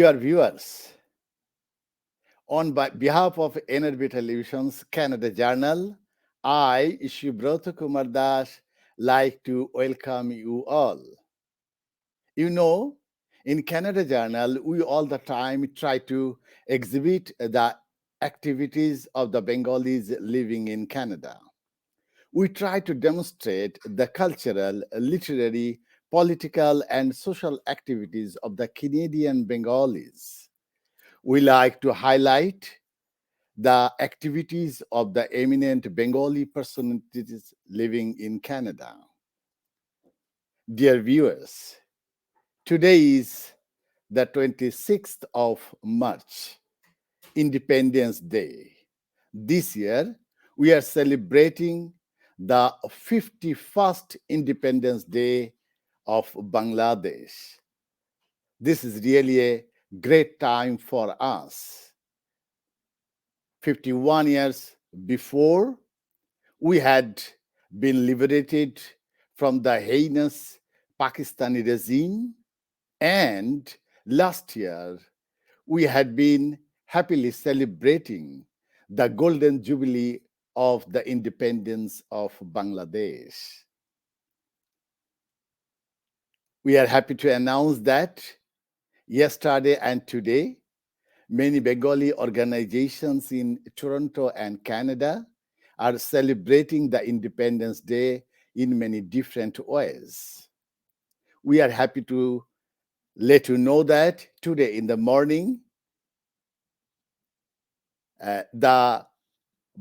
Dear viewers, on behalf of NRB Television's Canada Journal, I, Subrata Kumar, like to welcome you all. You know, in Canada Journal, we all the time try to exhibit the activities of the Bengalis living in Canada. We try to demonstrate the cultural, literary, political, and social activities of the Canadian Bengalis. We like to highlight the activities of the eminent Bengali personalities living in Canada. Dear viewers, today is the 26th of March, Independence Day. This year, we are celebrating the 51st Independence Day of Bangladesh. This is really a great time for us. 51 years before, we had been liberated from the heinous Pakistani regime, and last year, we had been happily celebrating the golden jubilee of the independence of Bangladesh. We are happy to announce that yesterday and today, many Bengali organizations in Toronto and Canada are celebrating the Independence Day in many different ways. We are happy to let you know that today in the morning, the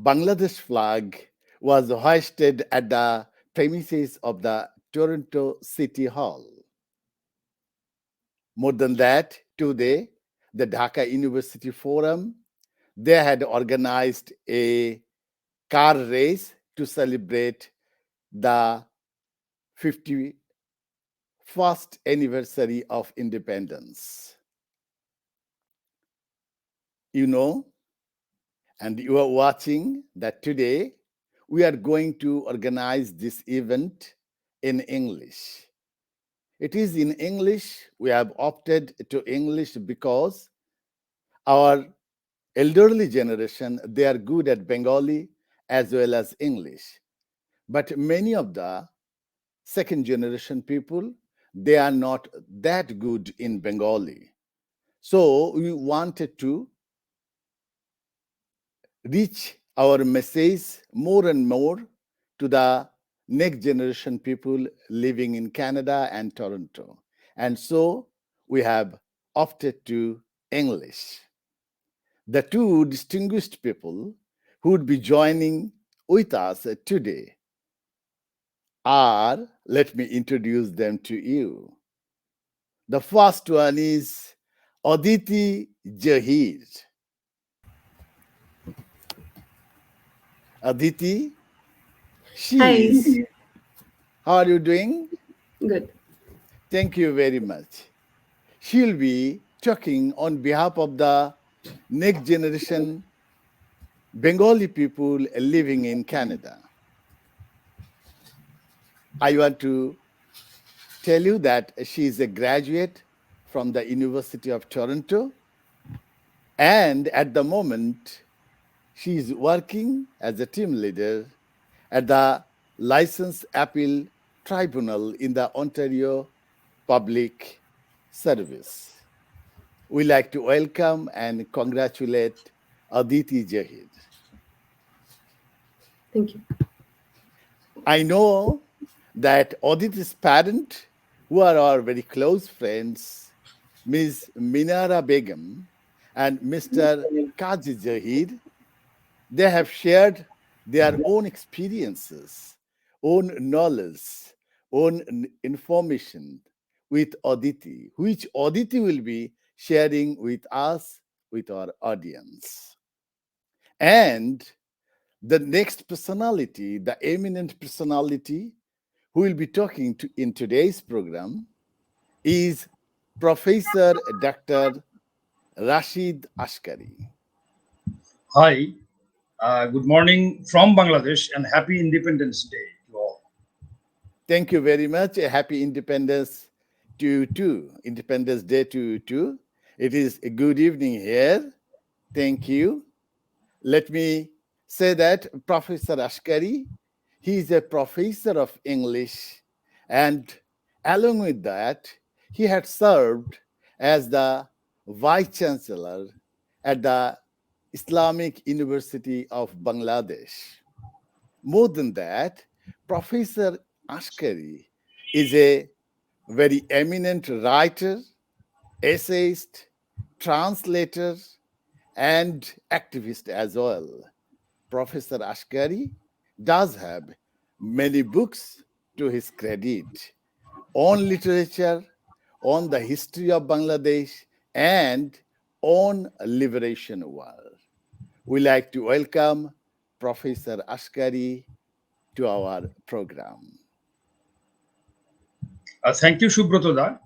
Bangladesh flag was hoisted at the premises of the Toronto City Hall. More than that, today, the Dhaka University Forum, they had organized a car race to celebrate the 51st anniversary of independence. You know, and you are watching that today we are going to organize this event in English. It is in English. We have opted to English because our elderly generation, they are good at Bengali as well as English. But many of the second generation people, they are not that good in Bengali. So we wanted to reach our message more and more to the next generation people living in Canada and Toronto. And so we have opted to English. The two distinguished people who would be joining with us today are, let me introduce them to you. The first one is Aditi Zahir. Aditi, Hi. how are you doing? Good. Thank you very much. She'll be talking on behalf of the next generation Bengali people living in Canada. I want to tell you that she is a graduate from the University of Toronto, and at the moment, she is working as a team leader at the License Appeal Tribunal in the Ontario Public Service. We like to welcome and congratulate Aditi Zahir. Thank you. I know that Aditi's parent, who are our very close friends, Ms. Minara Begum and Mr. Kazi Zahir, they have shared their own experiences, own knowledge, own information with Aditi, which Aditi will be sharing with us, with our audience. And the next personality, the eminent personality who will be talking to in today's program is Professor Dr. Rashid Askari. Hi, good morning from Bangladesh and happy Independence Day to all. Thank you very much. A happy Independence to you too. Independence Day to you too. It is a good evening here. Thank you. Let me say that Professor Askari, he is a professor of English, and along with that, he had served as the vice chancellor at the Islamic University of Bangladesh. More than that, Professor Askari is a very eminent writer, essayist, translator, and activist as well. Professor Askari does have many books to his credit on literature, on the history of Bangladesh, and on liberation war. We like to welcome Professor Askari to our program. Thank you, Subrata.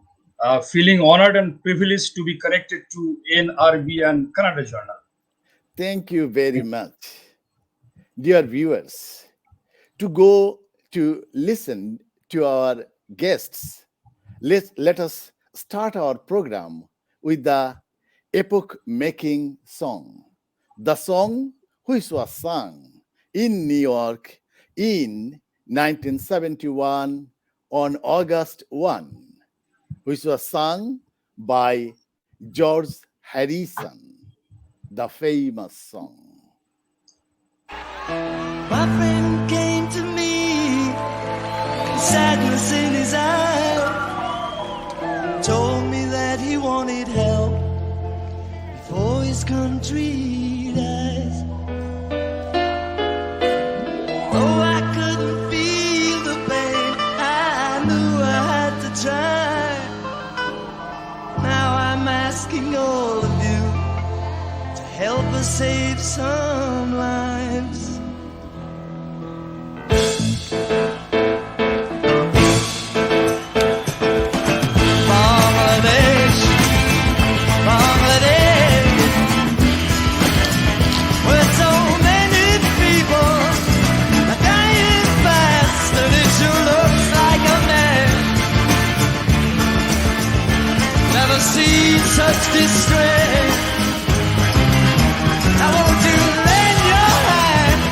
Feeling honored and privileged to be connected to NRB and Kannada Journal. Thank you very much. Dear viewers, to go to listen to our guests, let us start our program with the epoch-making song. The song which was sung in New York in 1971 on August 1, which was sung by George Harrison, the famous song. My friend came to me, sadness in his eye, told me that he wanted help before his country dies. Oh, I couldn't feel the pain, I knew I had to try. Now I'm asking all of you to help us save some lives. Bangladesh, Bangladesh, where so many people are dying fast, and it sure looks like a man. Never seen such distress. Now won't you lend your hand?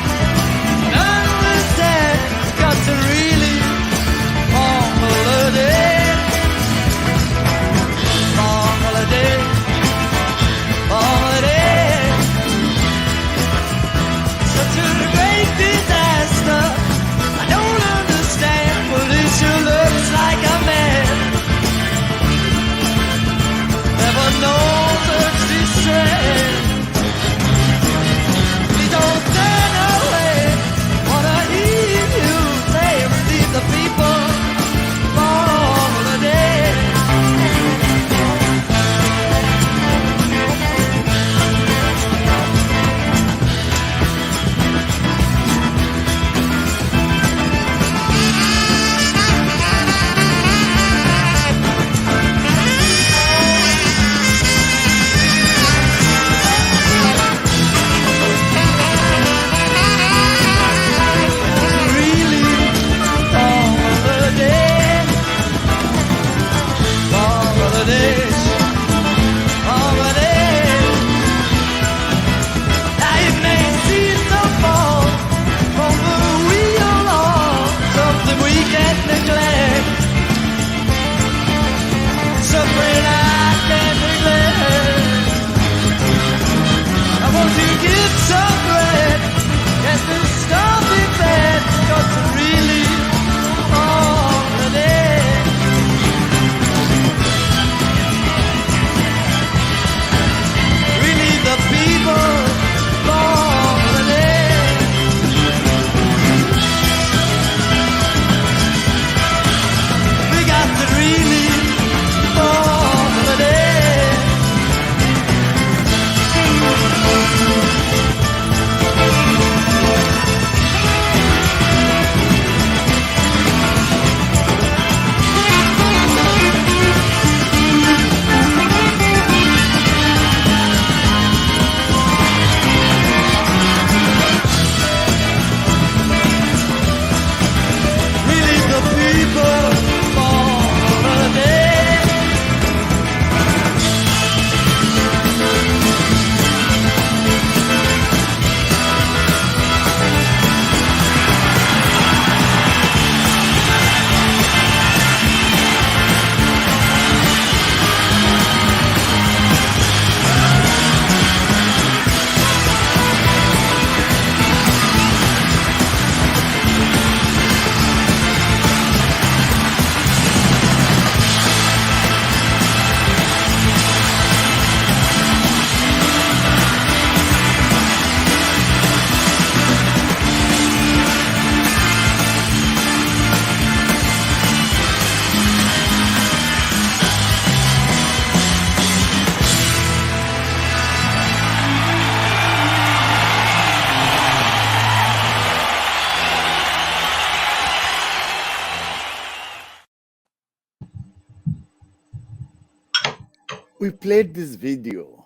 We played this video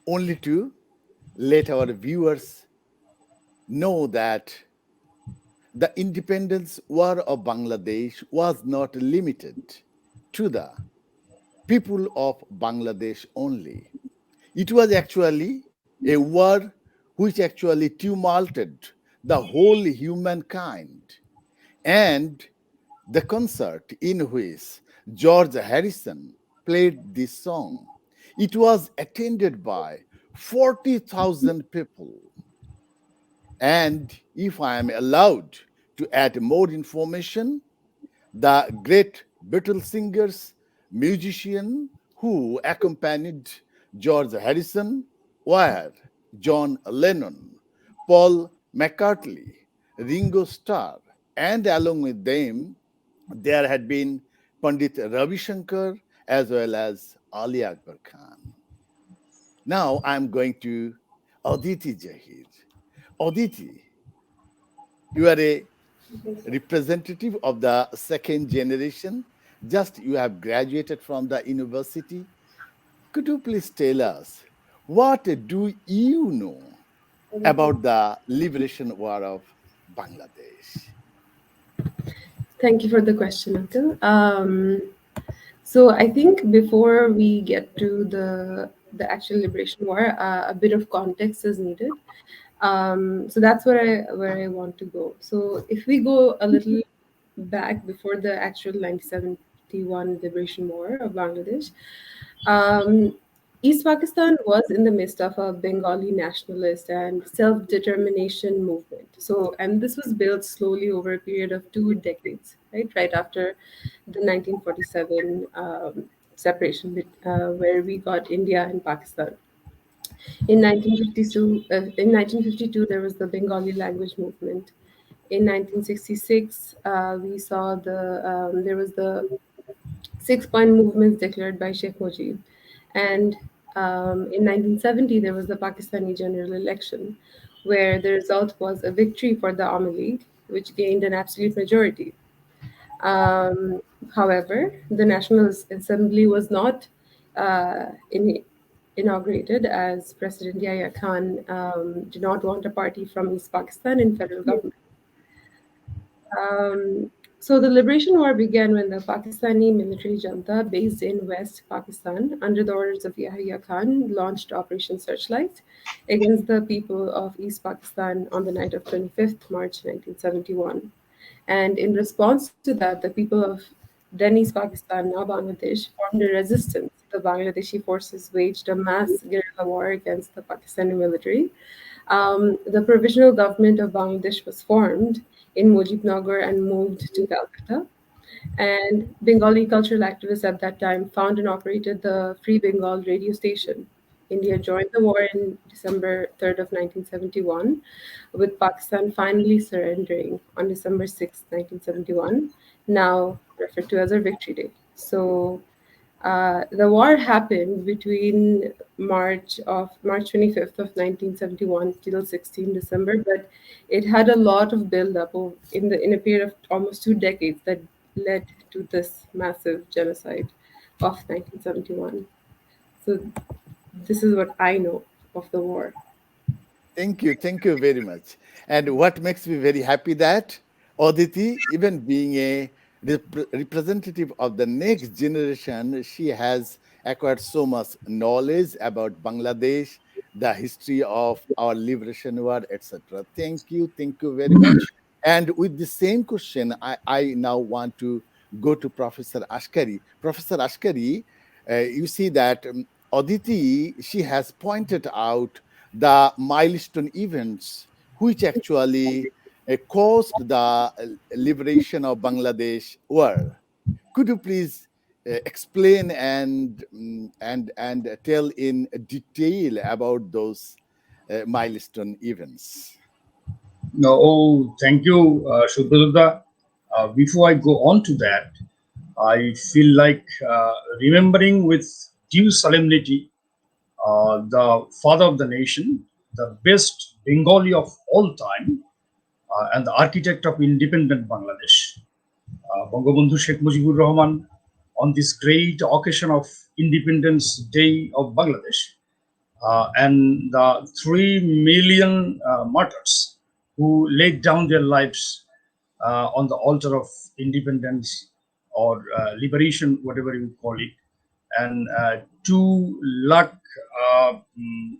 only to let our viewers know that the independence war of Bangladesh was not limited to the people of Bangladesh only. It was actually a war which actually tumulted the whole humankind. And the concert in which George Harrison played this song, it was attended by 40,000 people. And if I am allowed to add more information, the great Beatles singers, musician who accompanied George Harrison were John Lennon, Paul McCartney, Ringo Starr, and along with them, there had been Pandit Ravi Shankar as well as Ali Akbar Khan. Now I'm going to Aditi Zahir. Aditi, you are a representative of the second generation. Just you have graduated from the university. Could you please tell us what do you know about the liberation war of Bangladesh? Thank you for the question, Uncle. So I think before we get to the actual liberation war, a bit of context is needed. So that's where I want to go. So if we go a little back before the actual 1971 liberation war of Bangladesh, um, East Pakistan was in the midst of a Bengali nationalist and self-determination movement. So, and this was built slowly over a period of 2 decades, right? Right after the 1947 separation, where we got India and Pakistan. In 1952, there was the Bengali language movement. In 1966, we saw there was the 6 point movements declared by Sheikh Mujib. And in 1970, there was the Pakistani general election, where the result was a victory for the Awami League, which gained an absolute majority. Um, However, the National Assembly was not inaugurated, as President Yahya Khan did not want a party from East Pakistan in federal government. So the liberation war began when the Pakistani military junta based in West Pakistan, under the orders of Yahya Khan, launched Operation Searchlight against the people of East Pakistan on the night of 25th March 1971. And in response to that, the people of then East Pakistan, now Bangladesh, formed a resistance. The Bangladeshi forces waged a mass guerrilla war against the Pakistani military. The provisional government of Bangladesh was formed in Mujibnagar and moved to Calcutta. And Bengali cultural activists at that time found and operated the Free Bengal radio station. India joined the war in December 3rd of 1971, with Pakistan finally surrendering on December 6th, 1971, now referred to as our Victory Day. So the war happened between March 25th of 1971 till 16 December, but it had a lot of build up in a period of almost 2 decades that led to this massive genocide of 1971. So this is what I know of the war. Thank you very much. And what makes me very happy that Aditi, even being a representative of the next generation, she has acquired so much knowledge about Bangladesh, the history of our liberation war, etc. Thank you very much. And with the same question, I now want to go to Professor Askari. Professor Askari, you see that Aditi, she has pointed out the milestone events which actually caused the liberation of Bangladesh war. Could you please explain and tell in detail about those milestone events? No, oh, thank you, Subrata. Before I go on to that, I feel like remembering with due solemnity the father of the nation, the best Bengali of all time, and the architect of independent Bangladesh, Bangabandhu Sheikh Mujibur Rahman, on this great occasion of Independence Day of Bangladesh, and the 3 million martyrs who laid down their lives on the altar of independence or liberation, whatever you call it, and 2 lakh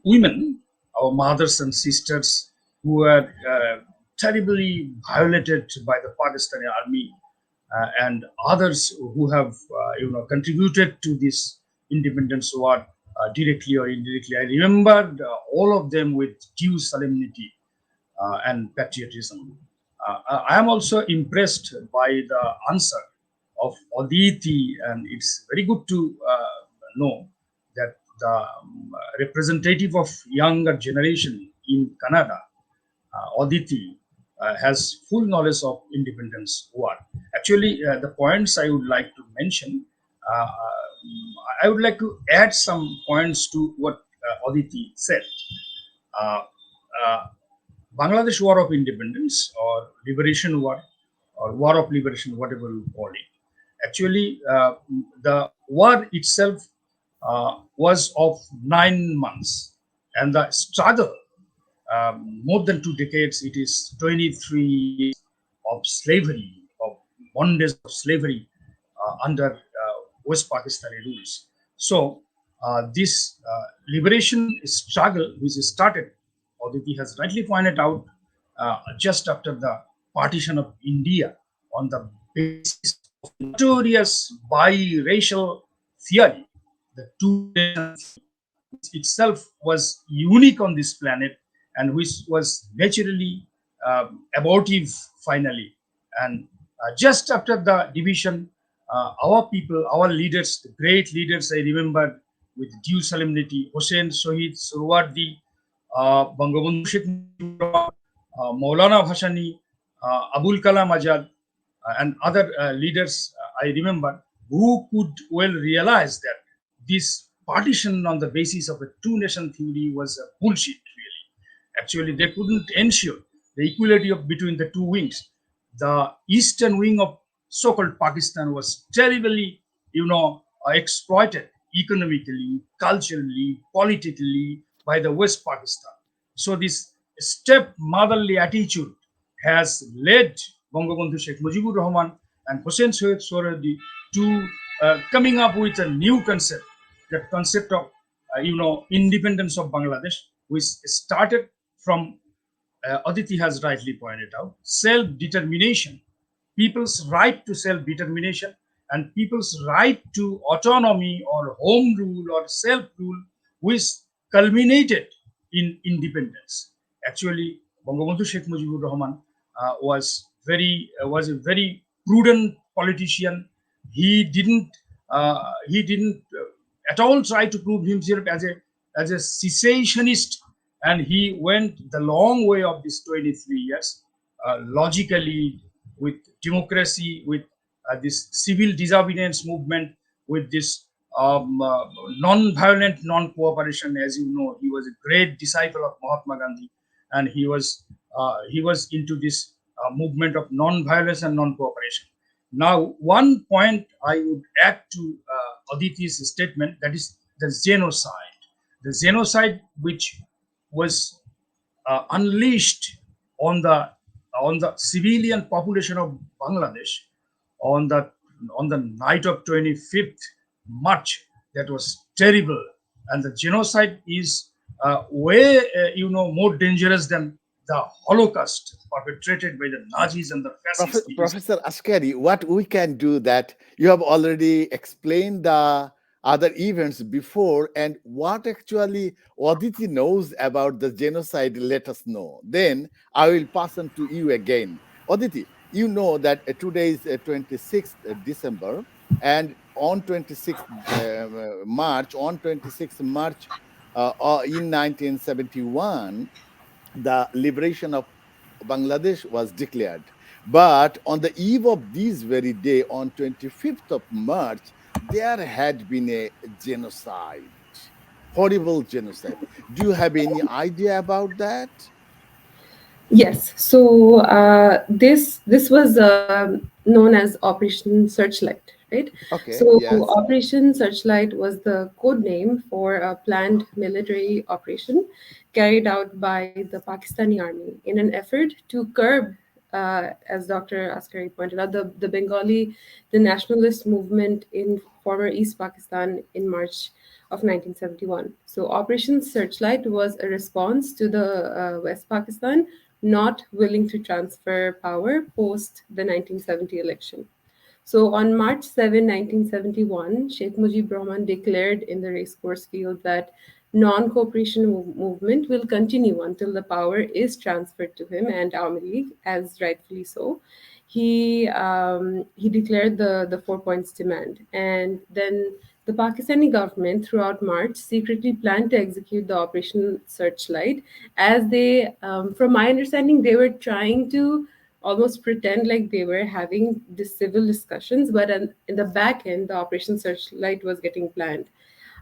women, our mothers and sisters, who were terribly violated by the Pakistani army, and others who have contributed to this independence war directly or indirectly. I remembered all of them with due solemnity and patriotism. I am also impressed by the answer of Aditi, and it's very good to know that the representative of younger generation in Canada, Aditi, has full knowledge of independence war. Actually, the points I would like to mention, I would like to add some points to what Aditi said. Uh, uh, Bangladesh War of Independence or Liberation War or War of Liberation, whatever you call it. Actually, the war itself was of 9 months, and the struggle, more than 2 decades, it is 23 years of slavery, of bondage of slavery under West Pakistani rules. So, this liberation struggle, which started, Aditi has rightly pointed out, just after the partition of India on the basis of notorious biracial theory, the two nations itself was unique on this planet and which was naturally abortive finally. And just after the division, our people, our leaders, the great leaders I remember with due solemnity, Hussein Shahid Surwardi, Bangabandhu Sheikh Mujibur, Maulana Bhashani, Abul Kalam Azad, and other leaders I remember, who could well realize that this partition on the basis of a two-nation theory was a bullshit, really. Actually, they couldn't ensure the equality of between the two wings. The eastern wing of so-called Pakistan was terribly, exploited economically, culturally, politically by the West Pakistan. So this step-motherly attitude has led Bangabandhu Sheikh Mujibur Rahman and Hussein Sohaid Sohrabdi to coming up with a new concept, the concept of independence of Bangladesh, which started from Aditi has rightly pointed out, self-determination, people's right to self-determination and people's right to autonomy or home rule or self-rule, which culminated in independence. Actually, Bangabandhu Sheikh Mujibur Rahman was a very prudent politician. He didn't at all try to prove himself as a cessationist, and he went the long way of these 23 years, logically, with democracy, with this civil disobedience movement, with this non-violent non-cooperation. As you know, he was a great disciple of Mahatma Gandhi, and he was into this movement of non-violence and non-cooperation. Now, one point I would add to Aditi's statement, that is the genocide. The genocide which was unleashed on the civilian population of Bangladesh on the night of 25th March. That was terrible, and the genocide is way more dangerous than the Holocaust perpetrated by the Nazis and the fascists. Professor Askari, what we can do that you have already explained the other events before, and what actually Aditi knows about the genocide, let us know. Then I will pass on to you again. Aditi, you know that today is 26th December, and on 26th March, in 1971, the liberation of Bangladesh was declared. But on the eve of this very day, on 25th of March, there had been a genocide, horrible genocide. Do you have any idea about that? Yes. So this was known as Operation Searchlight, right? Okay, So yes. Operation Searchlight was the code name for a planned military operation carried out by the Pakistani army in an effort to curb, as Dr. Askari pointed out, the Bengali, the nationalist movement in former East Pakistan in March of 1971. So Operation Searchlight was a response to the West Pakistan not willing to transfer power post the 1970 election. So on March 7, 1971, Sheikh Mujib Rahman declared in the racecourse field that non-cooperation movement will continue until the power is transferred to him and Awami League, as rightfully so. He declared the 4 points demand, and then the Pakistani government throughout March secretly planned to execute the Operation Searchlight, as they, from my understanding, they were trying to almost pretend like they were having these civil discussions, but in the back end, the Operation Searchlight was getting planned.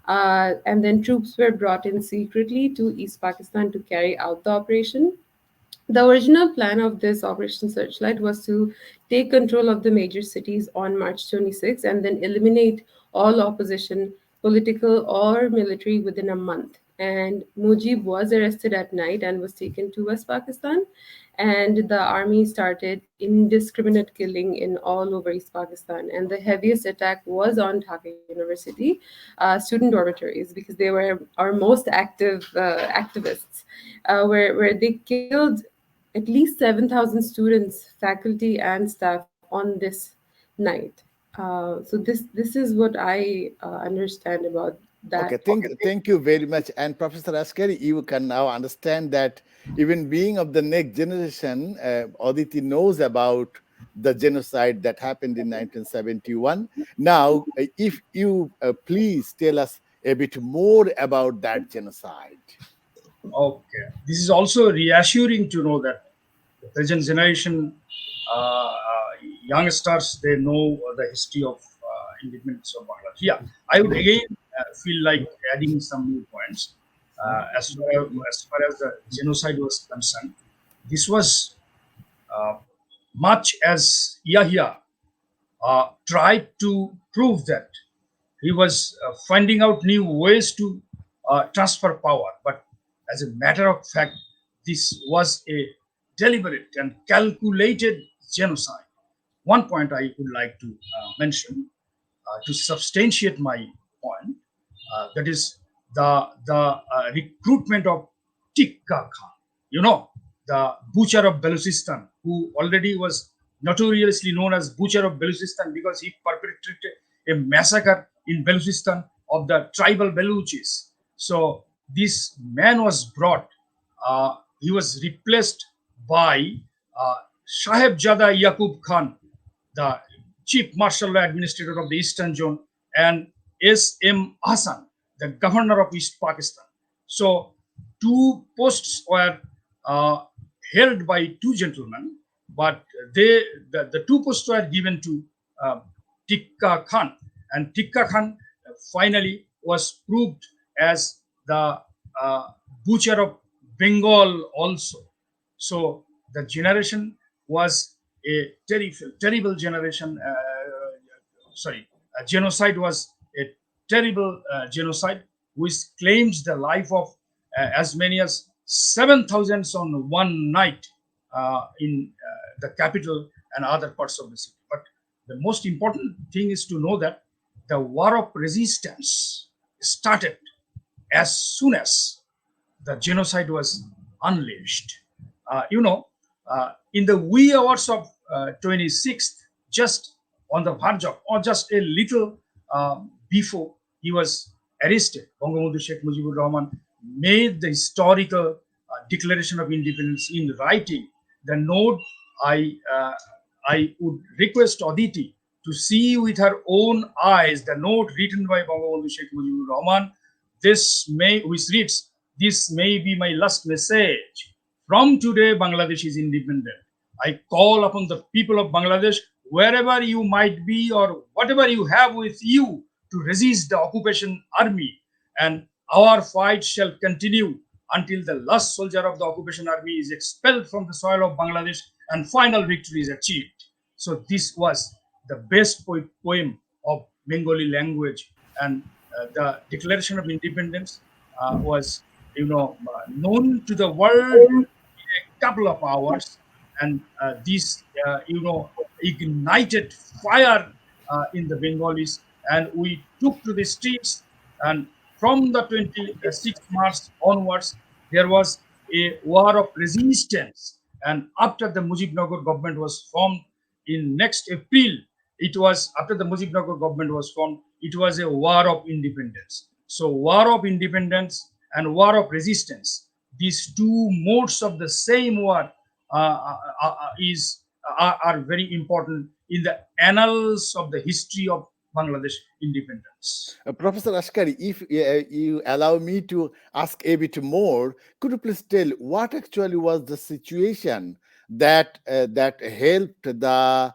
And then troops were brought in secretly to East Pakistan to carry out the operation. The original plan of this Operation Searchlight was to take control of the major cities on March 26 and then eliminate all opposition, political or military, within a month. And Mujib was arrested at night and was taken to West Pakistan. And the army started indiscriminate killing in all over East Pakistan. And the heaviest attack was on Dhaka University, student dormitories, because they were our most active activists, where they killed at least 7,000 students, faculty, and staff on this night. So this is what I understand about that. Okay, thank you very much. And Professor Askari, you can now understand that even being of the next generation, Aditi knows about the genocide that happened in 1971. Now, if you please tell us a bit more about that genocide. Okay, this is also reassuring to know that the present generation youngsters, they know the history of independence of Bangladesh. Yeah, I would again feel like adding some new points. As far as the genocide was concerned, this was uh, much as Yahya tried to prove that he was finding out new ways to transfer power. But as a matter of fact, this was a deliberate and calculated genocide. One point I would like to mention to substantiate my point, that is the recruitment of Tikka Khan. You know, the butcher of Baluchistan, who already was notoriously known as butcher of Baluchistan because he perpetrated a massacre in Baluchistan of the tribal Baluchis. So this man was brought. He was replaced by uh, Sahebzada Yaqub Khan, the Chief Martial Law Administrator of the Eastern Zone, and S.M. Hassan, the Governor of East Pakistan. So, two posts were uh, held by two gentlemen, but the two posts were given to uh, Tikka Khan, and Tikka Khan finally was proved as the uh, butcher of Bengal also. So the generation was a terrible generation. Sorry, genocide was a terrible genocide which claims the life of as many as 7,000 on one night in the capital and other parts of the city. But the most important thing is to know that the war of resistance started as soon as the genocide was unleashed. In the wee hours of 26th, just on the verge of, or just a little before he was arrested, Bangabandhu Sheikh Mujibur Rahman made the historical declaration of independence in writing. The note I would request Aditi to see with her own eyes the note written by Bangabandhu Sheikh Mujibur Rahman. Which reads, "This may be my last message. From today, Bangladesh is independent. I call upon the people of Bangladesh, wherever you might be or whatever you have with you, to resist the occupation army. And our fight shall continue until the last soldier of the occupation army is expelled from the soil of Bangladesh and final victory is achieved." So this was the best poem of Bengali language, and the Declaration of Independence was, known to the world a couple of hours, and this ignited fire in the Bengalis, and we took to the streets. And from the 26th March onwards, there was a war of resistance. And after the Mujibnagar government was formed in next April, it was after the Mujibnagar government was formed, it was a war of independence. So war of independence and war of resistance, these two modes of the same war are very important in the annals of the history of Bangladesh independence. Professor Askari, if you allow me to ask a bit more, could you please tell what actually was the situation that that helped the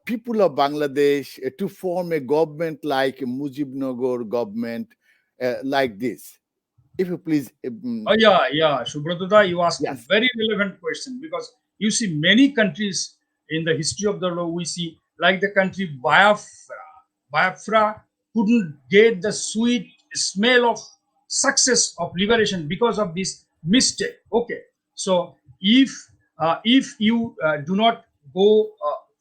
people of Bangladesh to form a government like Mujibnagar government like this? If you please. Oh yeah, Subrata, you asked a Yes. very relevant question, because you see many countries in the history of the law, we see like the country Biafra. Biafra couldn't get the sweet smell of success of liberation because of this mistake. Okay, so if you do not go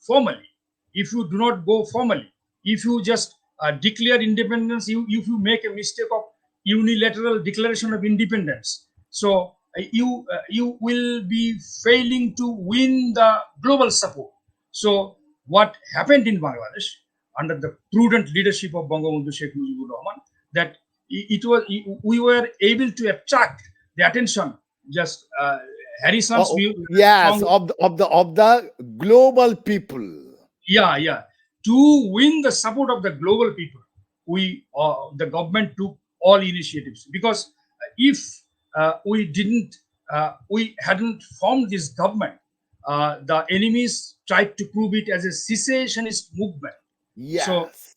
formally, if you do not go formally, if you just declare independence, if you make a mistake of unilateral declaration of independence, so you will be failing to win the global support. So what happened in Bangladesh under the prudent leadership of Bangabandhu Sheikh Mujibur Rahman, that we were able to attract the attention. Just Harrison's Yes, song, of the global people. yeah, to win the support of the global people, we the government took all initiatives, because if we hadn't formed this government, the enemies tried to prove it as a secessionist movement. So Yes.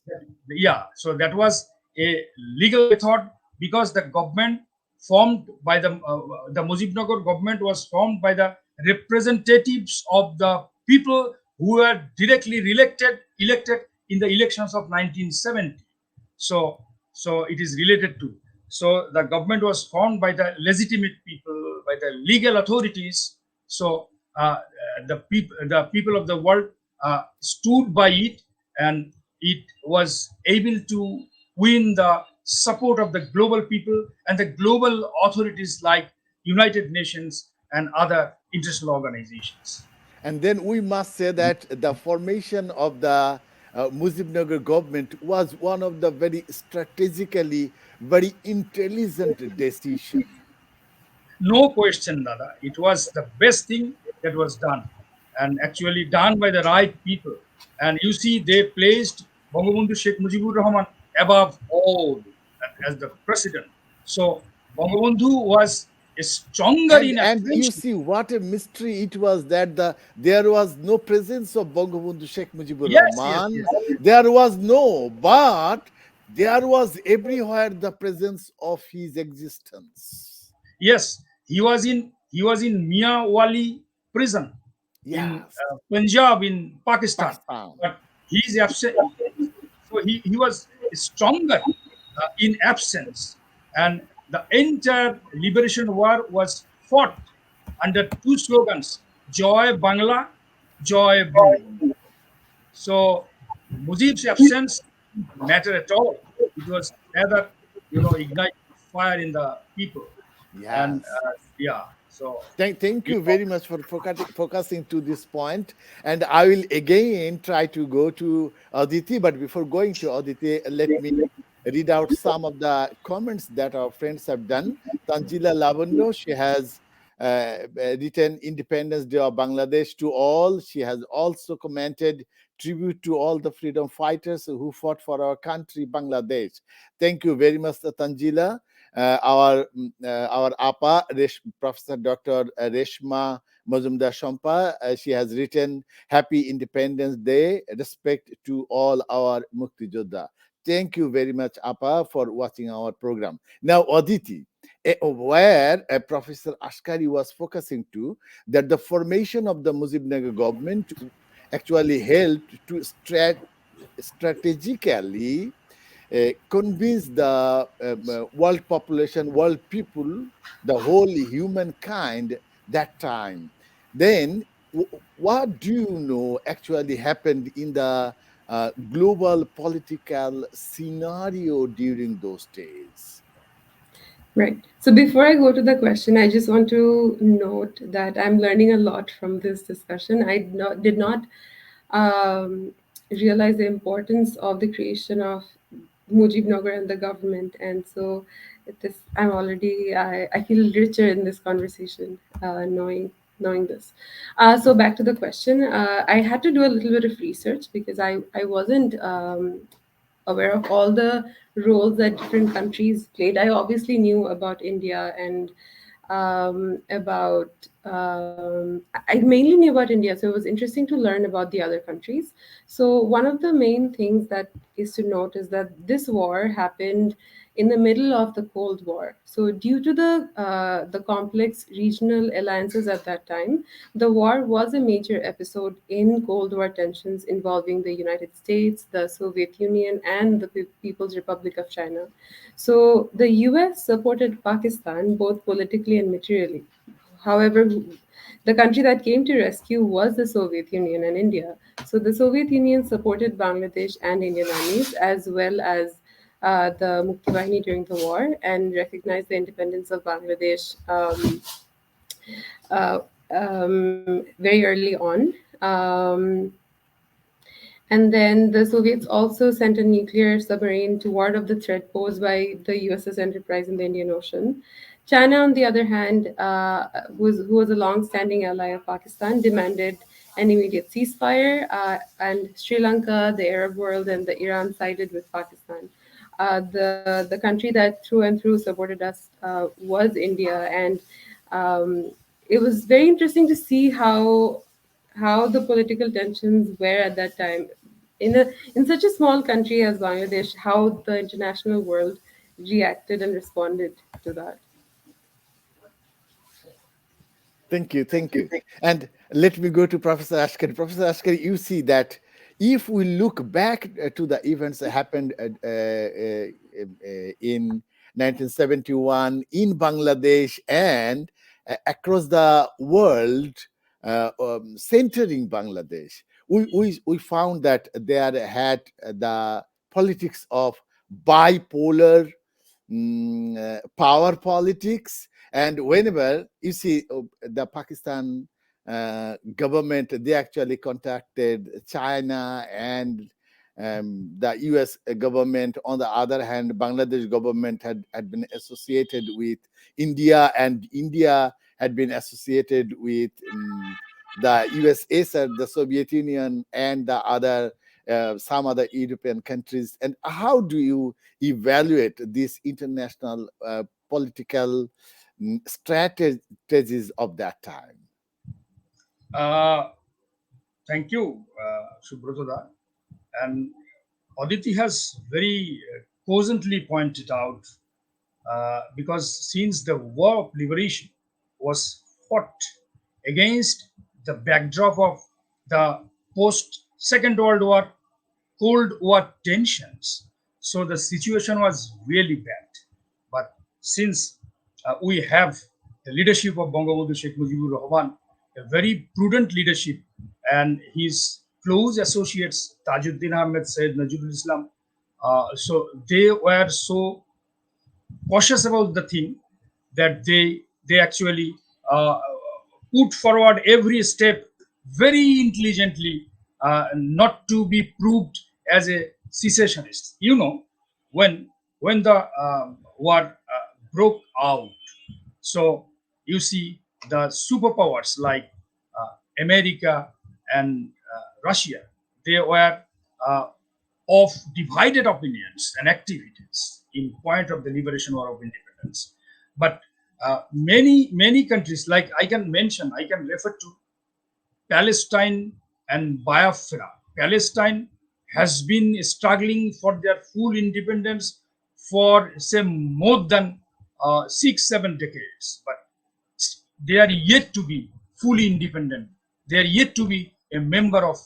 yeah, so that was a legal method, because the government formed by the Mujibnagar government was formed by the representatives of the people who were directly elected in the elections of 1970. So it is related to. So the government was formed by the legitimate people, by the legal authorities. So the people of the world stood by it, and it was able to win the support of the global people and the global authorities like United Nations and other international organizations. And then we must say that the formation of the Mujibnagar government was one of the very strategically very intelligent decision. No question, Dada. It was the best thing that was done, and actually done by the right people. And you see, they placed Bangabandhu Sheikh Mujibur Rahman above all as the president. So Bangabandhu was stronger in And you abstention. see what a mystery it was that there was no presence of Bangabandhu Sheikh Mujibur Yes. Rahman. There was no, but there was everywhere the presence of his existence. Yes, he was in Miawali prison in Yes, Punjab in Pakistan, Pakistan. but he's absent. So he was stronger in absence, and the entire liberation war was fought under two slogans: "Joy Bangla, Joy Bangabandhu." So Mujib's absence didn't matter at all. It was rather, ignite fire in the people, and Yes. yeah. So Thank you you know, very much for focusing to this point. And I will again try to go to Aditi. But before going to Aditi, let me read out some of the comments that our friends have done. Tanjila Lavando, she has written Independence Day of Bangladesh to all. She has also commented tribute to all the freedom fighters who fought for our country, Bangladesh. Thank you very much, Tanjila. Our APA, Professor Dr. Reshma Mazumdar Shampa, she has written Happy Independence Day, respect to all our Mukti Jodha. Thank you very much, APA, for watching our program. Now, Aditi, where Professor Askari was focusing to, that the formation of the Mujibnagar government actually helped to strategically convince the world population, world people, the whole humankind that time. Then, what do you know actually happened in the global political scenario during those days? Right. So before I go to the question, I just want to note that I'm learning a lot from this discussion. Did not um, realize the importance of the creation of Mujibnagar and the government, and so I'm already I feel richer in this conversation, knowing this. So back to the question, I had to do a little bit of research because I wasn't aware of all the roles that different countries played. I obviously knew about India and about I mainly knew about India, so it was interesting to learn about the other countries. So one of the main things that is to note is that this war happened in the middle of the Cold War. So due to the complex regional alliances at that time, the war was a major episode in Cold War tensions involving the United States, the Soviet Union, and the People's Republic of China. So the US supported Pakistan both politically and materially. However, the country that came to rescue was the Soviet Union and India. So the Soviet Union supported Bangladesh and Indian armies as well as the Mukti Bahini during the war and recognized the independence of Bangladesh uh, very early on. And then the Soviets also sent a nuclear submarine to ward off the threat posed by the USS Enterprise in the Indian Ocean. China, on the other hand, who was a long-standing ally of Pakistan, demanded an immediate ceasefire, and Sri Lanka, the Arab world, and the Iran sided with Pakistan. The country that through and through supported us was India, and it was very interesting to see how the political tensions were at that time in such a small country as Bangladesh, how the international world reacted and responded to that. Thank you, thank you. And let me go to Professor Askari. Professor Askari, you see that if we look back to the events that happened in 1971 in Bangladesh and across the world, centering Bangladesh, we found that there had the politics of bipolar power politics. And whenever you see the Pakistan government, they actually contacted China and the US government. On the other hand, Bangladesh government had been associated with India, and India had been associated with the USSR, the Soviet Union, and the other some other European countries. And how do you evaluate these international political strategies of that time? Uh, Thank you, Subrata. And Aditi has very cogently pointed out, because since the war of liberation was fought against the backdrop of the post Second World War, Cold War tensions, so the situation was really bad. But since we have the leadership of Bangabandhu Sheikh Mujibur Rahman, a very prudent leadership, and his close associates Tajuddin Ahmed, Said Najibul Islam, so they were so cautious about the thing that they actually put forward every step very intelligently, not to be proved as a secessionist. You know, when the war broke out, so you see the superpowers like America and Russia, they were uh, of divided opinions and activities in point of the liberation war of independence. But many countries, like I can refer to Palestine and Biafra. Palestine has been struggling for their full independence for say more than 6 7 decades, but they are yet to be fully independent. They are yet to be a member of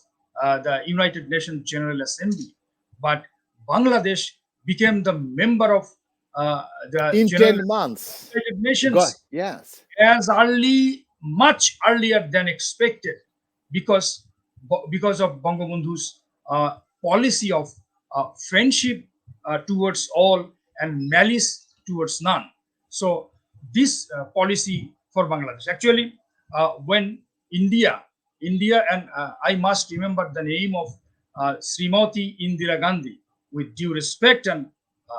the United Nations General Assembly, but Bangladesh became the member of the In General 10 months. United Go. Nations Yes. as early, much earlier than expected, because of Bangabandhu's policy of friendship towards all and malice towards none. So this policy for Bangladesh, actually, when India, and I must remember the name of Srimati Indira Gandhi with due respect and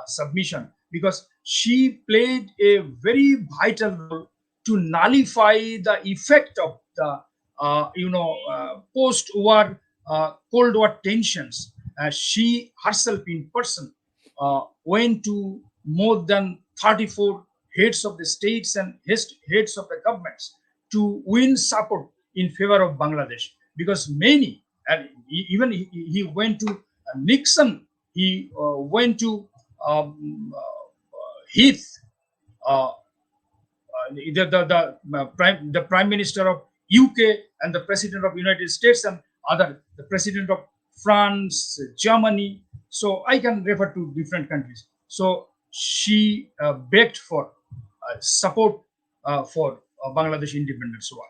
submission, because she played a very vital role to nullify the effect of the post-war Cold War tensions. She herself in person went to more than 34 heads of the states and heads of the governments to win support in favor of Bangladesh, because many, and even he went to Nixon, he went to Heath, uh, the prime minister of UK, and the president of United States, and the president of France, Germany. So I can refer to different countries. So she begged for support for Bangladesh independence war,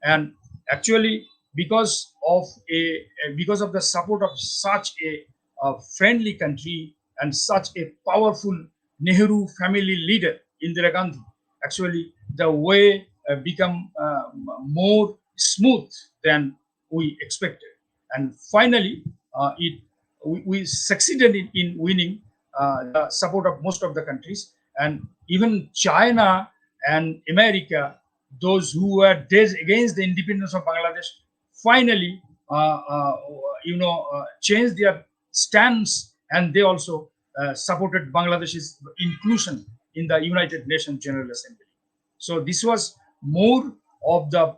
and actually because of the support of such a friendly country and such a powerful Nehru family leader, Indira Gandhi, actually the way become more smooth than we expected, and finally we succeeded in winning the support of most of the countries, and even China and America, those who were dead against the independence of Bangladesh, finally changed their stance, and they also supported Bangladesh's inclusion in the United Nations General Assembly. So this was more of the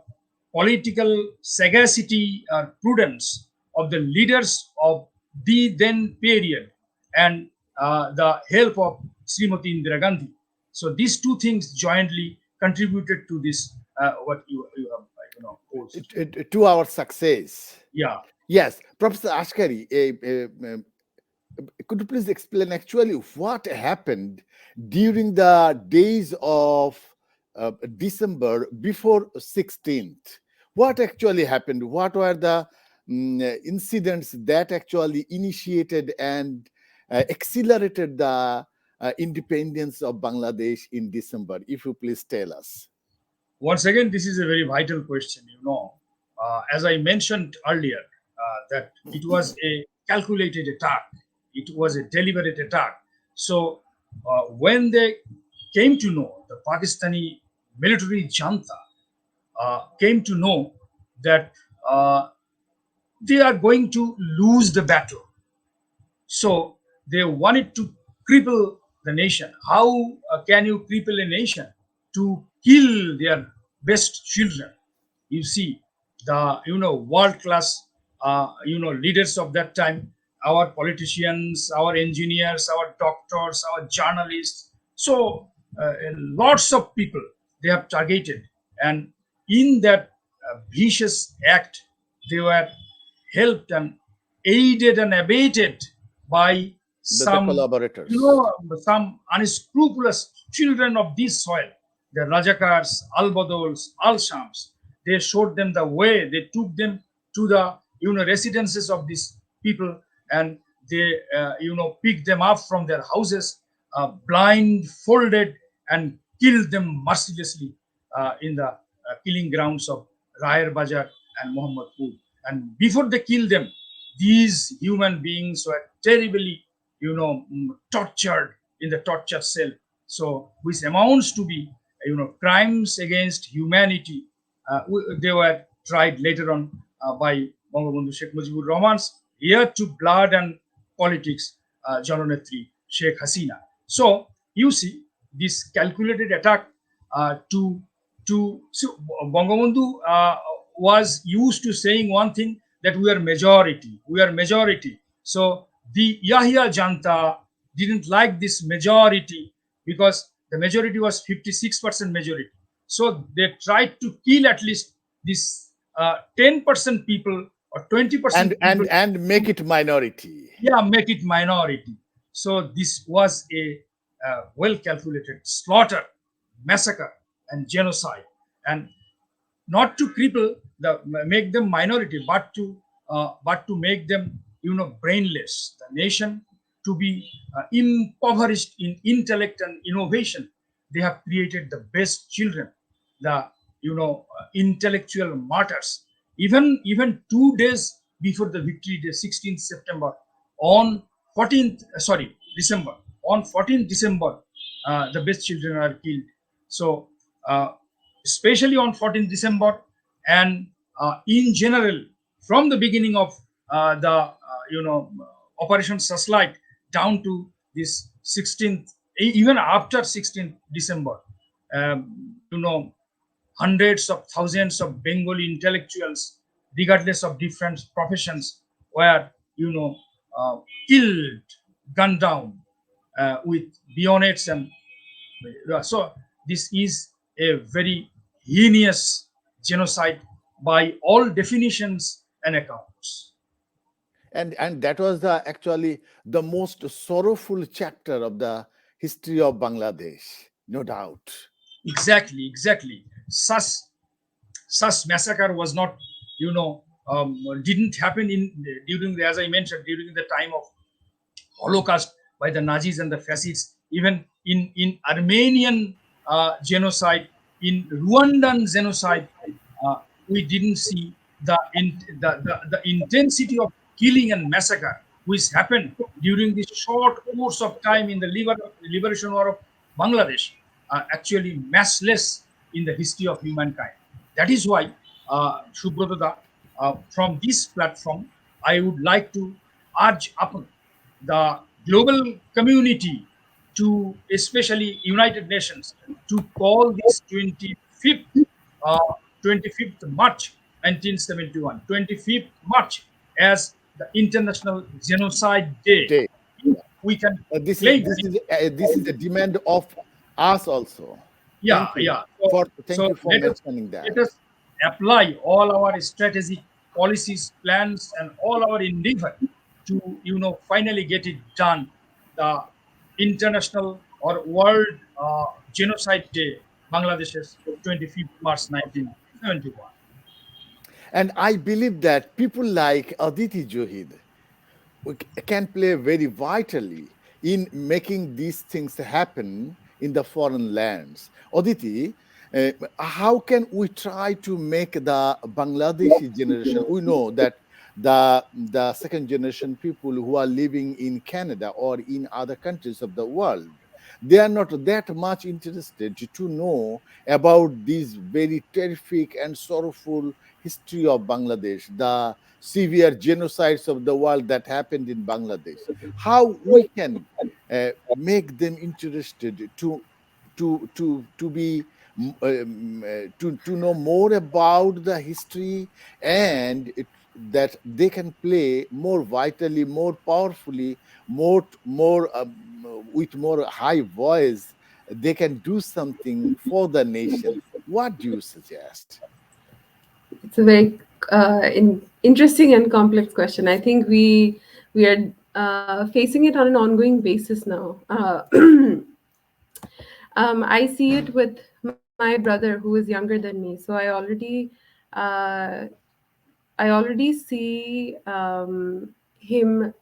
political sagacity or prudence of the leaders of the then period, and the help of Srimati Indira Gandhi. So these two things jointly contributed to this what you have posed. To our success. Yeah. Yes, Professor Ashkari, could you please explain actually what happened during the days of December before 16th? What actually happened? What were the incidents that actually initiated and accelerated the independence of Bangladesh in December? If you please tell us. Once again, this is a very vital question. As I mentioned earlier, that it was a calculated attack. It was a deliberate attack. So when they came to know, the Pakistani military junta came to know that they are going to lose the battle. So they wanted to cripple the nation. How can you cripple a nation? To kill their best children. You see, the world class leaders of that time, our politicians, our engineers, our doctors, our journalists. So lots of people they have targeted, and in that vicious act, they were helped and aided and abated by The collaborators. some unscrupulous children of this soil, the Rajakars, Al Badols, Al Shams. They showed them the way. They took them to the residences of these people, and they picked them up from their houses, blindfolded, and killed them mercilessly in the killing grounds of Rayer Bajar and Mohammadpur. And before they killed them, these human beings were terribly, tortured in the torture cell. So, which amounts to be, crimes against humanity. They were tried later on by Bangabandhu Sheikh Mujibur Rahman's heir to blood and politics, Janonetri Sheikh Hasina. So, you see, this calculated attack so Bangabandhu was used to saying one thing, that we are majority. So the Yahya Janta didn't like this majority, because the majority was 56% majority. So they tried to kill at least this 10% people or 20% people, and make it minority. yeah, make it minority. So this was a well calculated slaughter, massacre, and genocide, and not to cripple the make them minority, but to make them brainless, the nation to be impoverished in intellect and innovation. They have created the best children, the intellectual martyrs. Even 2 days before the victory day, 16th September, on 14th sorry December, on 14th December, the best children are killed. So especially on 14th December, and in general, from the beginning of the Operation Searchlight down to this 16th, even after 16th December, hundreds of thousands of Bengali intellectuals, regardless of different professions, were killed, gunned down with bayonets, and so this is a very heinous genocide by all definitions and accounts. And that was the actually the most sorrowful chapter of the history of Bangladesh, no doubt. Exactly. Such massacre was not, didn't happen during the, as I mentioned, during the time of Holocaust by the Nazis and the fascists, even in Armenian genocide, in Rwandan genocide, we didn't see the intensity of killing and massacre which happened during this short course of time in the liberation war of Bangladesh, actually matchless in the history of humankind. That is why, Subrata, from this platform, I would like to urge upon the global community, to especially United Nations, to call this 25th, uh, 25th March 1971, 25th March, as the International Genocide Day. Day. We can This is claim, this is a demand of us also. yeah, yeah. So, Thank you for let mentioning that. us apply all our strategic policies, plans, and all our endeavor to finally get it done. The International or World Genocide Day, Bangladesh's 25th March 1971. And I believe that people like Aditi Zahir can play very vitally in making these things happen in the foreign lands. Aditi, how can we try to make the Bangladeshi generation? We know that the second generation people who are living in Canada or in other countries of the world, they are not that much interested to know about this very terrific and sorrowful history of Bangladesh, the severe genocides of the world that happened in Bangladesh. How we can make them interested to be to know more about the history, and that they can play more vitally, more powerfully, more with more high voice. They can do something for the nation. What do you suggest? It's a very interesting and complex question. I think we are facing it on an ongoing basis now. I see it with my brother who is younger than me, so uh, I already see him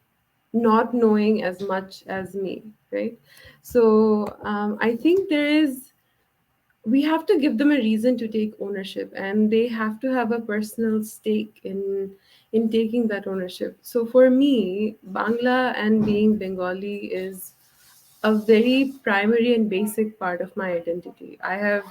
not knowing as much as me, right? So I think we have to give them a reason to take ownership, and they have to have a personal stake in taking that ownership. So for me, Bangla and being Bengali is a very primary and basic part of my identity. I have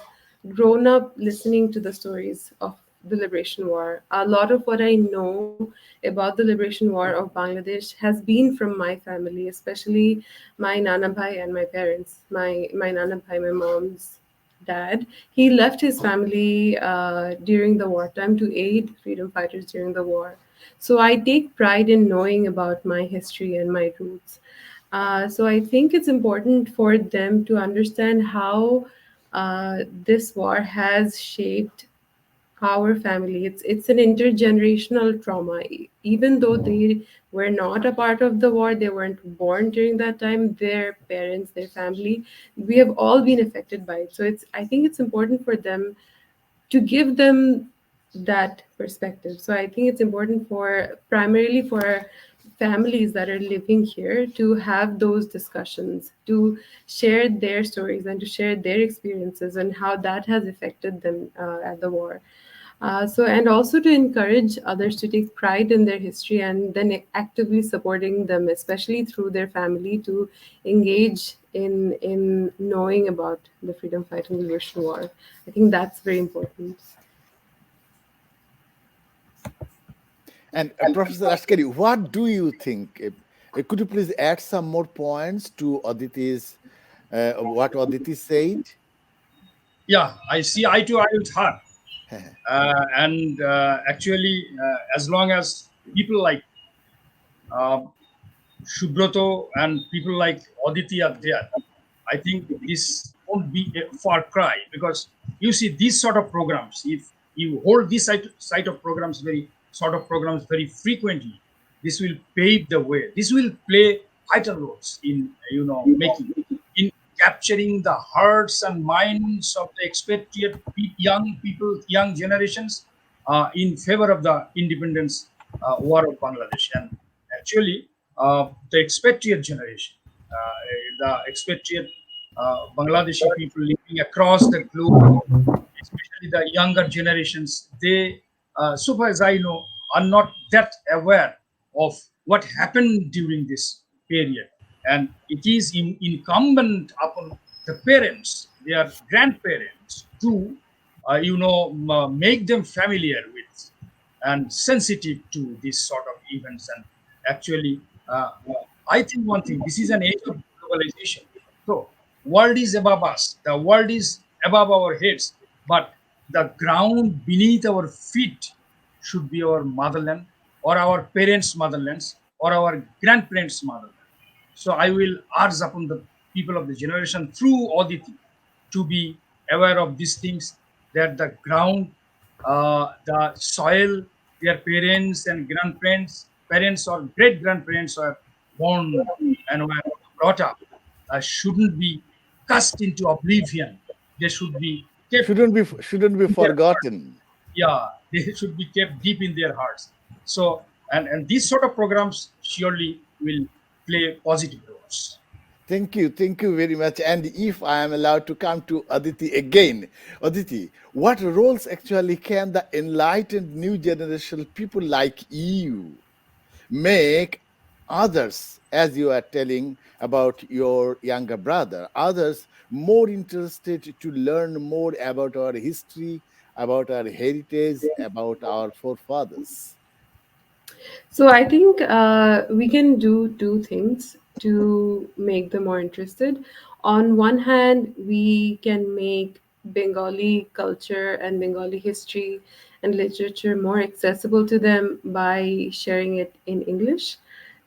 grown up listening to the stories of the Liberation War. A lot of what I know about the Liberation War of Bangladesh has been from my family, especially my Nana Bhai and my parents. My Nana Bhai, my mom's dad, he left his family during the wartime to aid freedom fighters during the war. So I take pride in knowing about my history and my roots. So I think it's important for them to understand how this war has shaped our family. It's an intergenerational trauma. Even though they were not a part of the war, they weren't born during that time, their parents, their family, we have all been affected by it. So it's, I think it's important for them to give them that perspective. So I think it's important for, primarily for families that are living here, to have those discussions, to share their stories and to share their experiences and how that has affected them at the war. So, and also to encourage others to take pride in their history and then actively supporting them, especially through their family, to engage in knowing about the freedom fighting liberation war. I think that's very important. And Professor Askari, what do you think? Could you please add some more points to Aditi's what Aditi said? Yeah, I see eye to eye with her. And actually, as long as people like uh, Subrata and people like Aditi are there, I think this won't be a far cry, because you see these sort of programs, if you hold this sort of programs very frequently, this will pave the way. This will play vital roles in making, in capturing the hearts and minds of the expatriate young people, young generations, in favor of the independence war of Bangladesh. And actually, the expatriate generation, the expatriate Bangladeshi people living across the globe, especially the younger generations, they, so far as I know, are not that aware of what happened during this period. And it is incumbent upon the parents, their grandparents, to, make them familiar with and sensitive to these sort of events. And actually, I think one thing, this is an age of globalization. So world is above us, the world is above our heads, but the ground beneath our feet should be our motherland, or our parents' motherlands, or our grandparents' motherland. So I will urge upon the people of the generation through Aditi to be aware of these things, that the ground, the soil, their parents and grandparents, parents or great grandparents are born and were brought up, shouldn't be cast into oblivion. They should be kept Shouldn't be in their heart. forgotten. Yeah, they should be kept deep in their hearts. So, and these sort of programs surely will play positive roles. Thank you very much. And if I am allowed to come to Aditi again, Aditi, what roles actually can the enlightened new generation people like you make others, as you are telling about your younger brother, others more interested to learn more about our history, about our heritage, about our forefathers? So I think we can do two things to make them more interested. On one hand, we can make Bengali culture and Bengali history and literature more accessible to them by sharing it in English.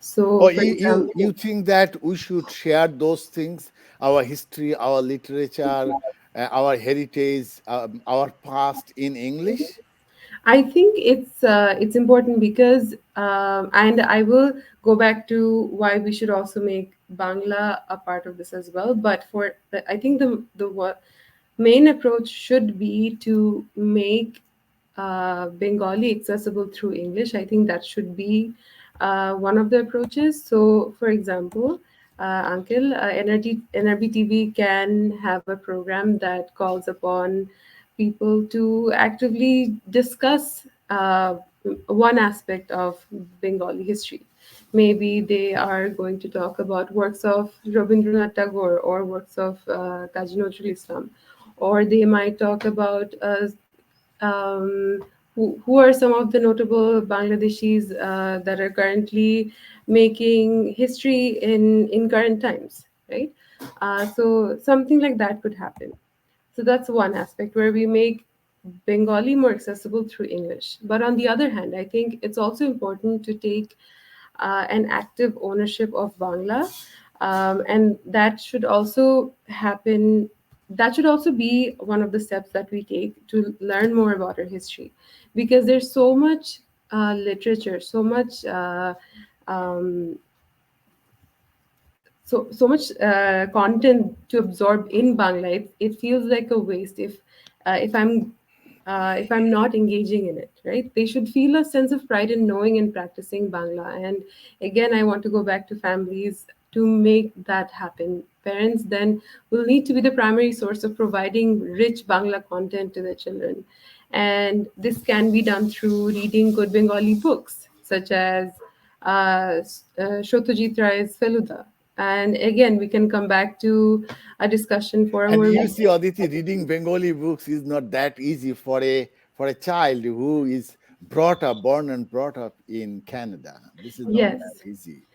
So, Or for you example, think that we should share those things, our history, our literature, our heritage, our past in English? I think it's important because and I will go back to why we should also make Bangla a part of this as well. But for I think the main approach should be to make Bengali accessible through English. I think that should be one of the approaches. So, for example, Uncle, NRB TV can have a program that calls upon people to actively discuss one aspect of Bengali history. Maybe they are going to talk about works of Rabindranath Tagore or works of Kazi Nazrul Islam, or they might talk about who are some of the notable Bangladeshis that are currently making history in current times, right? So something like that could happen. So that's one aspect where we make Bengali more accessible through English. But on the other hand, I think it's also important to take an active ownership of Bangla, and that should also happen that should also be one of the steps that we take to learn more about our history, because there's so much literature, so much um, so much content to absorb in Bangla. It feels like a waste if I'm not engaging in it. Right? They should feel a sense of pride in knowing and practicing Bangla. And again, I want to go back to families to make that happen. Parents then will need to be the primary source of providing rich Bangla content to their children, and this can be done through reading good Bengali books such as Shotyajit Ray's Feluda. And again, we can come back to a discussion forum And where you we. see, Aditi, reading Bengali books is not that easy for a child who is born and brought up in Canada. This is not that Yes. easy.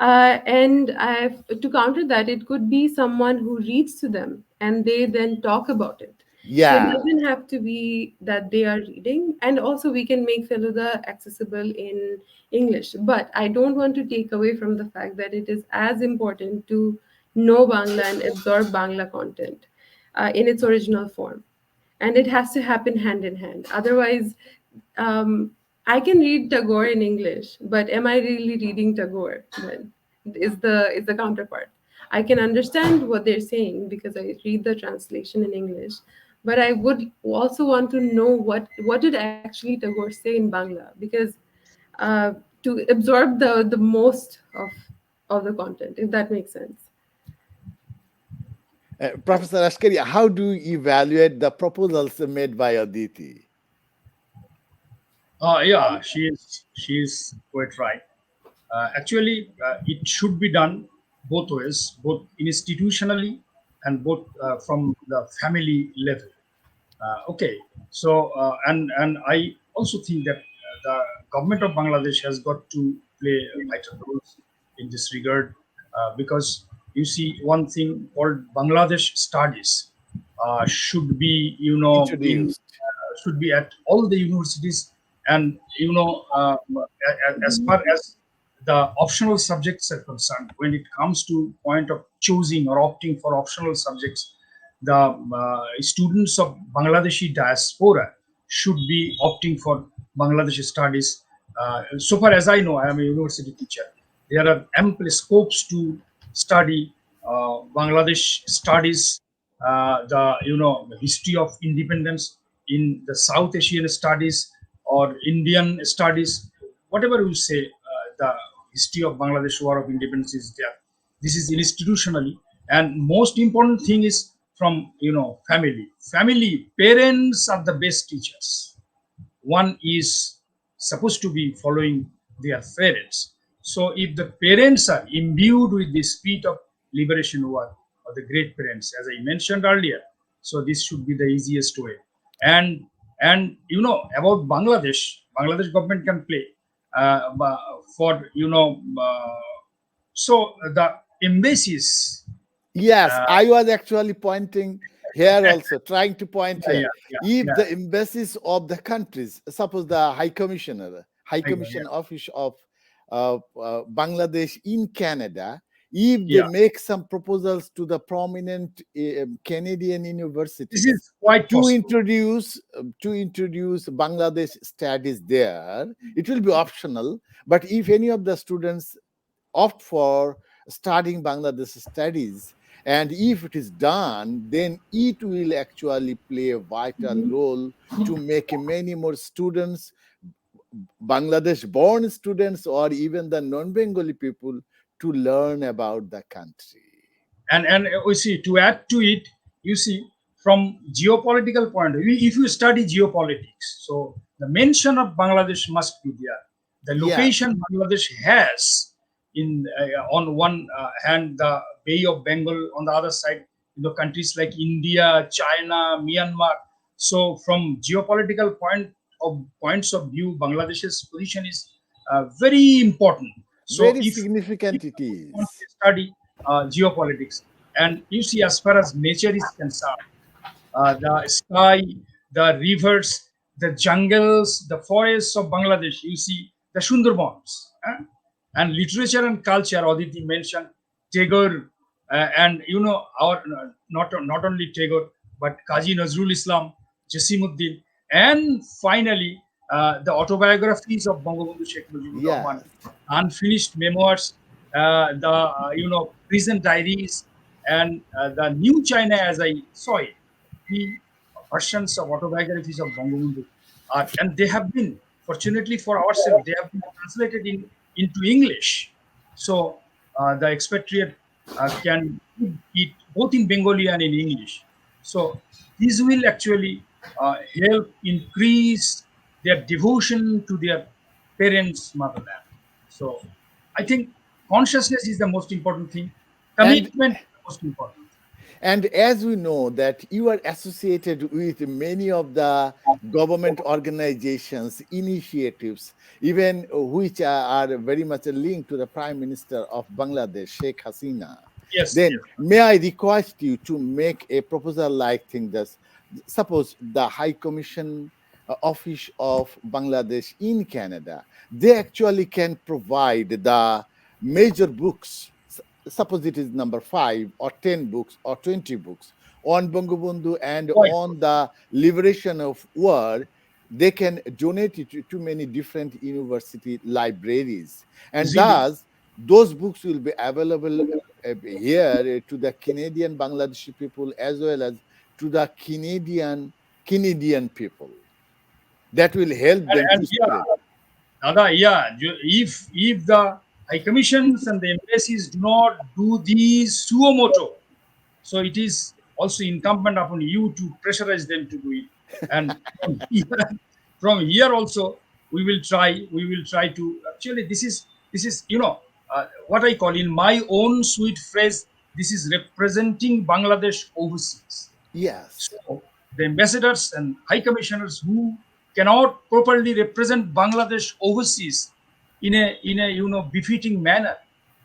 To counter that, it could be someone who reads to them and they then talk about it. So it Yeah, doesn't have to be that they are reading. And also, we can make Feluda accessible in English. But I don't want to take away from the fact that it is as important to know Bangla and absorb Bangla content in its original form, and it has to happen hand in hand. Otherwise, um, I can read Tagore in English, but am I really reading Tagore? Then is the counterpart. I can understand what they're saying because I read the translation in English, but I would also want to know what did actually Tagore say in Bangla, because uh, to absorb the most of the content, if that makes sense. Professor Askari, how do you evaluate the proposals made by Aditi? Yeah, she is quite right. Actually, it should be done both ways, both institutionally and both from the family level. Okay, so and I also think that the government of Bangladesh has got to play vital roles in this regard, because you see one thing called Bangladesh studies should be, in Introduced. should be at all the universities, and as far as the optional subjects are concerned, when it comes to point of choosing or opting for optional subjects, the students of Bangladeshi diaspora should be opting for Bangladeshi studies. So far as I know, I am a university teacher. There are ample scopes to study Bangladesh studies, the history of independence in the South Asian studies or Indian studies, whatever you say. The history of Bangladesh War of Independence is there. This is institutionally, and most important thing is from family. Family parents are the best teachers. One is supposed to be following their parents. So if the parents are imbued with the spirit of liberation war or the great parents, as I mentioned earlier, so this should be the easiest way. And about Bangladesh government can play for so the embassies. Yes, Uh, I was actually pointing here also, trying to point yeah, here. yeah, yeah, If yeah. the embassies of the countries, suppose the High Yeah, Commission Office of Bangladesh in Canada, if they yeah. make some proposals to the prominent Canadian This universities is quite possible. to introduce Bangladesh studies there, it will be optional. But if any of the students opt for studying Bangladesh studies, and if it is done, then it will actually play a vital role to make many more students, Bangladesh born students, or even the non Bengali people, to learn about the country. And we see, to add to it, you see, from geopolitical point of view, if you study geopolitics, so the mention of Bangladesh must be there. The Yes, location Bangladesh has in on one hand the Bay of Bengal, on the other side countries like India, China, Myanmar. So from geopolitical points of view, Bangladesh's position is very important. So very if significant it want is. to study geopolitics, and you see, as far as nature is concerned, the sky, the rivers, the jungles, the forests of Bangladesh, you see the Sundarbans. And literature and culture, Aditi mentioned Tagore and our not only Tagore but Kazi Nazrul Islam, Jasimuddin, and finally the autobiographies of Bangabandhu Sheikh Mujibur Rahman, Yes. unfinished memoirs, the prison diaries, and the New China, as I saw it, the versions of autobiographies of Bangabandhu are, and they have been, fortunately for ourselves, they have been translated into English. So the expatriate can read it both in Bengali and in English. So this will actually help increase their devotion to their parents' motherland. So I think consciousness is the most important thing. And Commitment is the most important. And as we know that you are associated with many of the government organizations, initiatives, even which are very much linked to the Prime Minister of Bangladesh, Sheikh Hasina, Yes, then yes. may I request you to make a proposal like this? Suppose the High Commission Office of Bangladesh in Canada, they actually can provide the major books. Suppose it is number 5 or 10 books or 20 books on Bangabandhu and Quite on the liberation of war. They can donate it to many different university libraries, and easily. thus those books will be available here to the Canadian Bangladeshi people as well as to the Canadian people. That will help them And to yeah, spread. Dada, yeah, if the high commissions and the embassies do not do these suo moto, so it is also incumbent upon you to pressurize them to do it. And from here also, we will try to actually this is what I call in my own sweet phrase. This is representing Bangladesh overseas. Yes. So the ambassadors and high commissioners who cannot properly represent Bangladesh overseas in a befitting manner.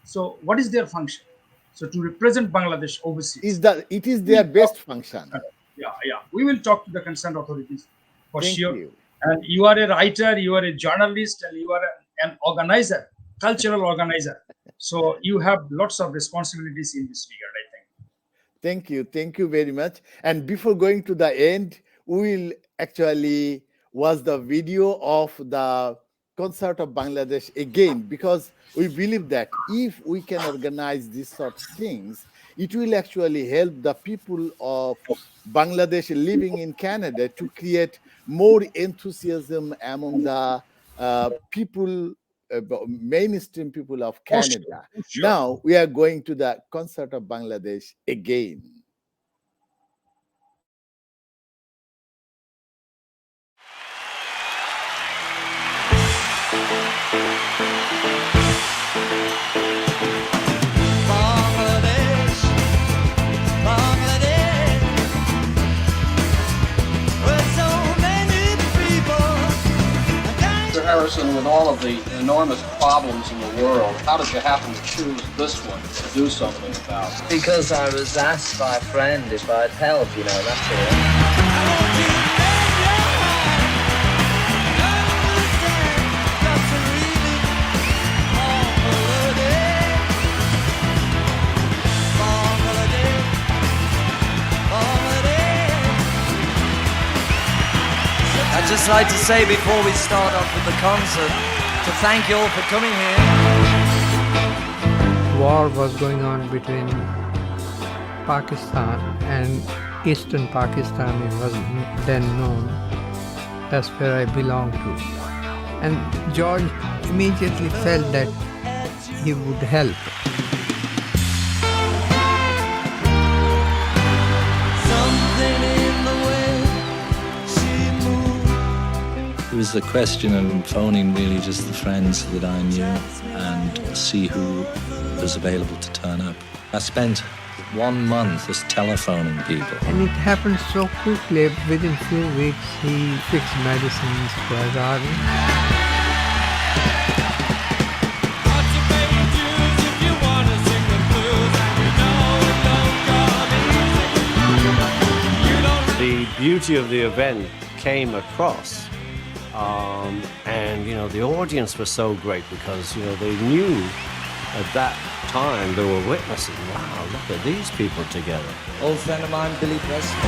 So what is their function? So to represent Bangladesh overseas. It is their best function. Yeah. We will talk to the concerned authorities for Thank sure. you. And you are a writer, you are a journalist, and you are an organizer, cultural organizer. So you have lots of responsibilities in this regard, I think. Thank you very much. And before going to the end, we will actually watch the video of the concert of Bangladesh again, because we believe that if we can organize these sort of things, it will actually help the people of Bangladesh living in Canada to create more enthusiasm among the people, mainstream people of Canada. Sure. Now we are going to the concert of Bangladesh again. Bangladesh, Bangladesh, where so many people Mr. Harrison, with all of the enormous problems in the world, how did you happen to choose this one to do something about? Because I was asked by a friend if I'd help, that's all. I want you to lend your hand, understand, just to really Bangladesh, Bangladesh. I'd just like to say before we start off with the concert, to thank you all for coming here. War was going on between Pakistan and Eastern Pakistan. It was then known. That's where I belong to. And George immediately felt that he would help. Something in the way she moved. It was a question of phoning really just the friends that I knew and see who was available to turn up. I spent 1 month just telephoning people. And it happened so quickly. Within few weeks, he fixed medicines for his army. Got to pay your dues if you wanna sing the blues, and you know it don't come easy. You don't The beauty of the event came across, and the audience was so great because they knew that time they were witnessing. Wow, look at these people together. Old friend of mine, Billy Preston.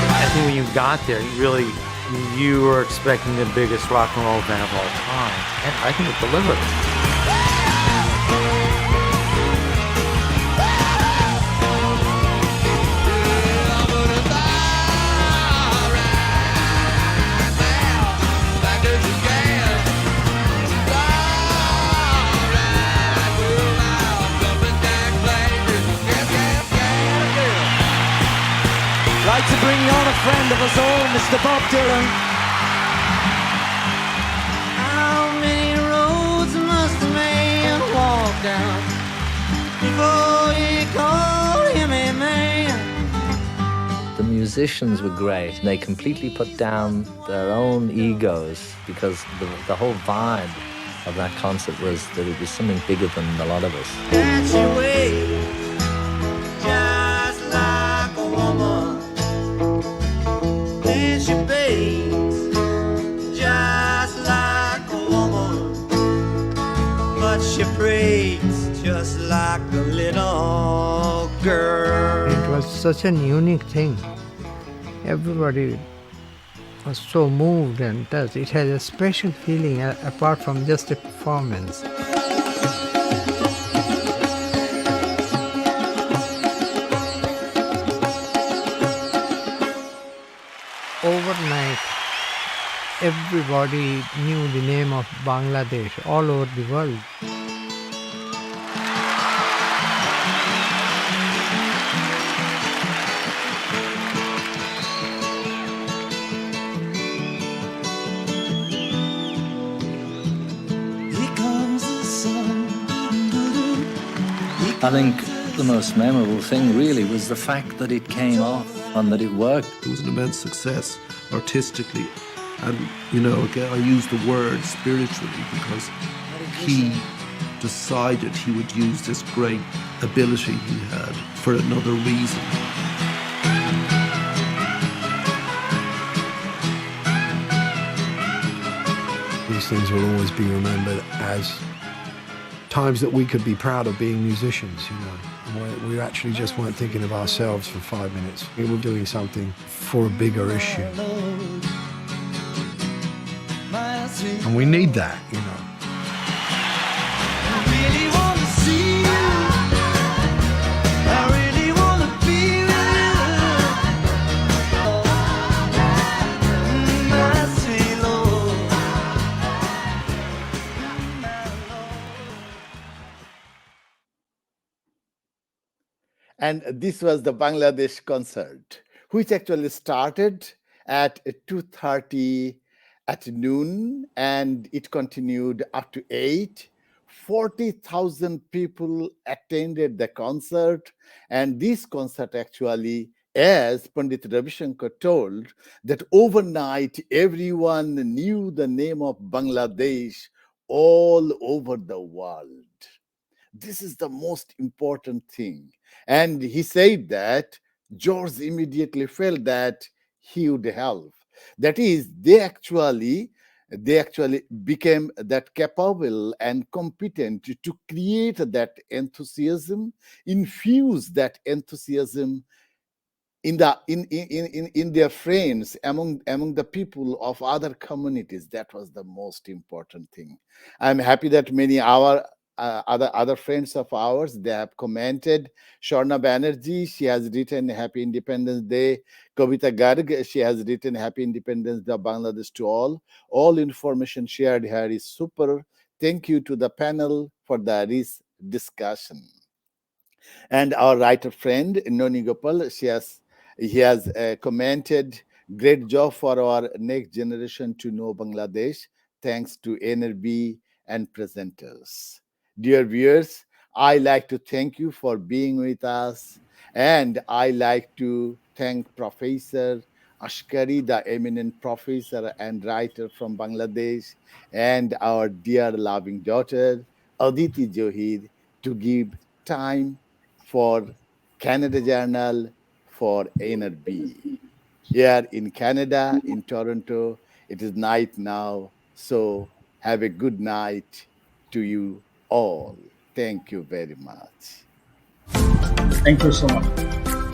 I think when you got there, you were expecting the biggest rock and roll band of all time, and I think it delivered. Like to bring on a friend of us all, Mr. Bob Dylan. How many roads must a man walk down before he called him a man? The musicians were great. They completely put down their own egos because the whole vibe of that concert was that it was something bigger than a lot of us. That she waits just like a woman. Then she bakes just like a woman. But she breaks just like a little girl. It was such an unique thing. Everybody was so moved and touched. It had a special feeling apart from just a performance. Overnight, everybody knew the name of Bangladesh all over the world. I think the most memorable thing really was the fact that it came off and that it worked. It was an immense success artistically. And, again, I use the word spiritually because he decided he would use this great ability he had for another reason. These things will always be remembered as times that we could be proud of being musicians, We actually just weren't thinking of ourselves for 5 minutes. We were doing something for a bigger issue. And we need that, And this was the Bangladesh concert, which actually started at 2:30 at noon, and it continued up to 8. 40,000 people attended the concert, and this concert actually, as Pandit Ravi Shankar told, that overnight everyone knew the name of Bangladesh all over the world. This is the most important thing. And he said that George immediately felt that he would help. That is, they actually became that capable and competent to create that enthusiasm, infuse that enthusiasm in their friends, among the people of other communities. That was the most important thing. I'm happy that many our other friends of ours, they have commented. Sharna Banerjee, she has written Happy Independence Day. Kavita Garg, she has written Happy Independence Day of Bangladesh to all. All information shared here is super. Thank you to the panel for this discussion. And our writer friend Noni Gopal, he has commented, great job for our next generation to know Bangladesh. Thanks to NRB and presenters. Dear viewers, I like to thank you for being with us, and I like to thank Professor Askari, the eminent professor and writer from Bangladesh, and our dear loving daughter, Aditi Zahir, to give time for Canada Journal for NRB. Here in Canada, in Toronto, it is night now. So have a good night to you all. Thank you very much. Thank you so much.